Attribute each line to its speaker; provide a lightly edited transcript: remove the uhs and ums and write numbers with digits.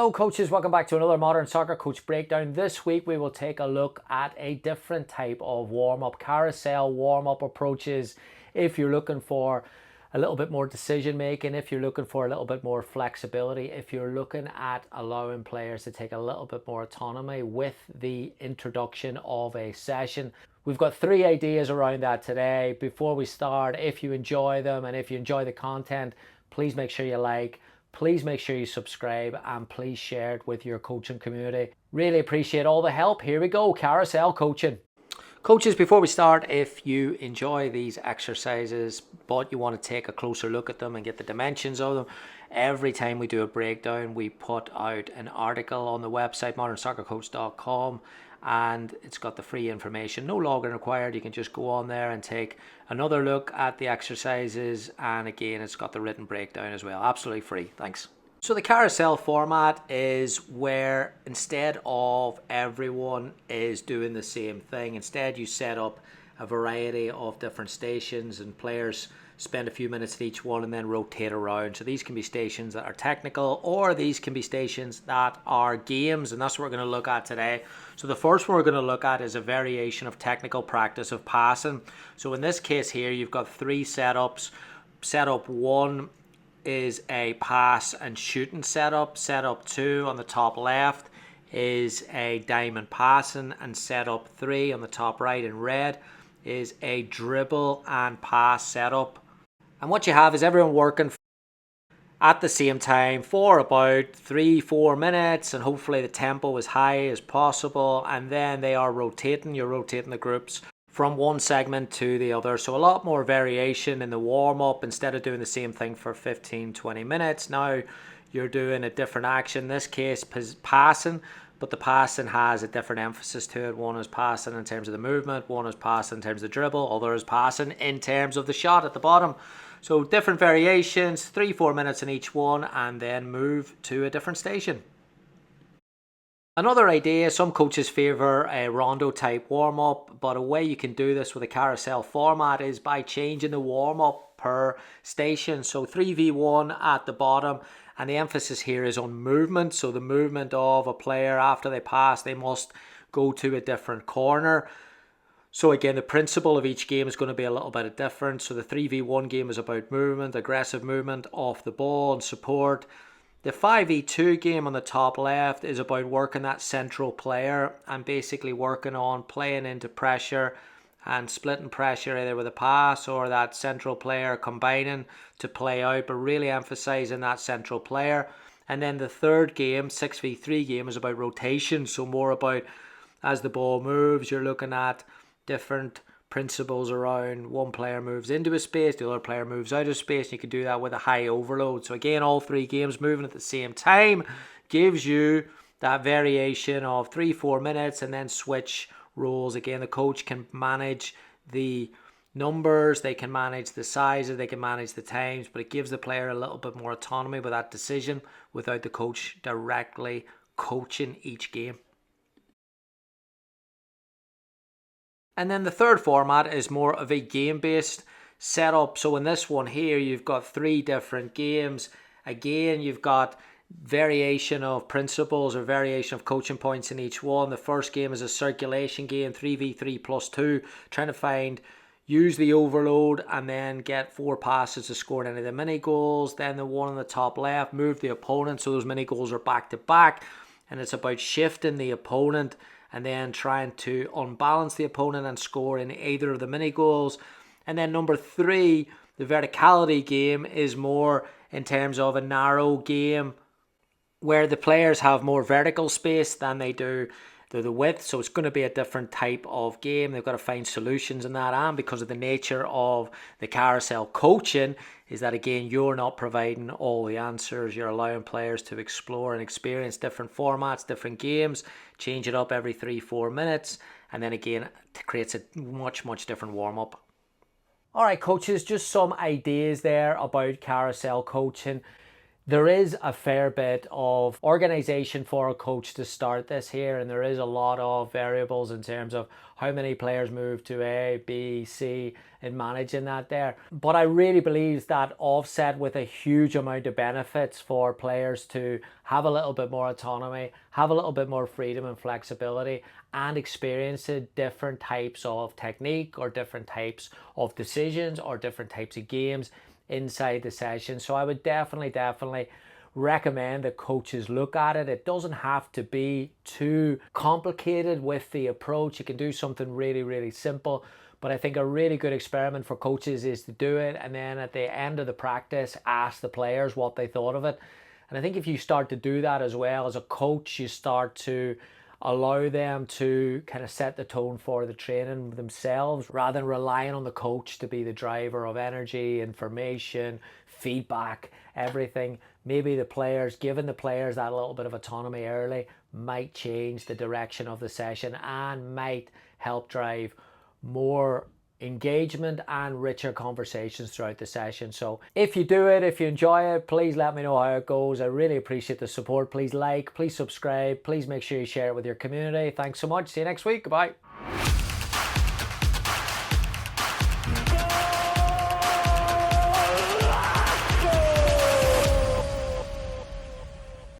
Speaker 1: Hello coaches, welcome back to another Modern Soccer Coach Breakdown. This week we will take a look at a different type of warm-up, carousel warm-up approaches. If you're looking for a little bit more decision making, if you're looking for a little bit more flexibility, if you're looking at allowing players to take a little bit more autonomy with the introduction of a session. We've got 3 ideas around that today. Before we start, if you enjoy them and if you enjoy the content, please make sure you like. Please make sure you subscribe and please share it with your coaching community. Really appreciate all the help. Here we go, carousel coaching. Coaches, before we start, if you enjoy these exercises but you want to take a closer look at them and get the dimensions of them, every time we do a breakdown, we put out an article on the website, modernsoccercoach.com, and it's got the free information. No login required. You can just go on there and take another look at the exercises, and again, it's got the written breakdown as well. Absolutely free. Thanks. So the carousel format is where instead of everyone is doing the same thing, instead you set up a variety of different stations and players spend a few minutes at each one and then rotate around. So these can be stations that are technical, or these can be stations that are games, and that's what we're going to look at today. So the first one we're going to look at is a variation of technical practice of passing. So in this case here, you've got 3 setups. Setup 1 is a pass and shooting setup. Setup 2 on the top left is a diamond passing, and setup 3 on the top right in red is a dribble and pass setup. And what you have is everyone working at the same time for about 3-4 minutes, and hopefully the tempo as high as possible, and then they are rotating. You're rotating the groups from one segment to the other. So a lot more variation in the warm-up. Instead of doing the same thing for 15-20 minutes, now you're doing a different action. In this case, passing, but the passing has a different emphasis to it. One is passing in terms of the movement, one is passing in terms of the dribble, other is passing in terms of the shot at the bottom. So different variations, 3-4 minutes in each one, and then move to a different station. Another idea, some coaches favour a Rondo type warm-up, but a way you can do this with a carousel format is by changing the warm-up per station. So 3v1 at the bottom, and the emphasis here is on movement. So the movement of a player after they pass, they must go to a different corner. So again, the principle of each game is going to be a little bit different. So the 3v1 game is about movement, aggressive movement off the ball and support. The 5v2 game on the top left is about working that central player and basically working on playing into pressure and splitting pressure either with a pass or that central player combining to play out, but really emphasizing that central player. And then the third game, 6v3 game, is about rotation. So more about as the ball moves, you're looking at different principles around one player moves into a space, the other player moves out of space. You can do that with a high overload. So again, all 3 games moving at the same time gives you that variation of 3-4 minutes and then switch roles. Again, the coach can manage the numbers, they can manage the sizes, they can manage the times, but it gives the player a little bit more autonomy with that decision without the coach directly coaching each game. And then the third format is more of a game-based setup. So in this one here, you've got 3 different games. Again, you've got variation of principles or variation of coaching points in each one. The first game is a circulation game, 3v3+2, trying to use the overload and then get 4 passes to score any of the mini goals. Then the one on the top left, move the opponent, so those mini goals are back to back, and it's about shifting the opponent and then trying to unbalance the opponent and score in either of the mini goals. And then number 3, the verticality game, is more in terms of a narrow game where the players have more vertical space than they do the width. So it's going to be a different type of game. They've got to find solutions in that, and because of the nature of the carousel coaching is that, again, you're not providing all the answers. You're allowing players to explore and experience different formats, different games, change it up every 3-4 minutes, and then again it creates a much different warm-up. All right, coaches, just some ideas there about carousel coaching. There is a fair bit of organization for a coach to start this here, and there is a lot of variables in terms of how many players move to A, B, C, and managing that there. But I really believe that offset with a huge amount of benefits for players to have a little bit more autonomy, have a little bit more freedom and flexibility, and experience different types of technique or different types of decisions or different types of games inside the session. So I would definitely recommend that coaches look at it. It doesn't have to be too complicated with the approach. You can do something really simple. But I think a really good experiment for coaches is to do it, and then at the end of the practice, ask the players what they thought of it. And I think if you start to do that as well as a coach, you start to allow them to kind of set the tone for the training themselves rather than relying on the coach to be the driver of energy, information, feedback, everything. Maybe the players, giving the players that little bit of autonomy early might change the direction of the session and might help drive more engagement and richer conversations throughout the session. So if you do it, if you enjoy it, please let me know how it goes. I really appreciate the support. Please like, please subscribe, please make sure you share it with your community. Thanks so much. See you next week. Goodbye.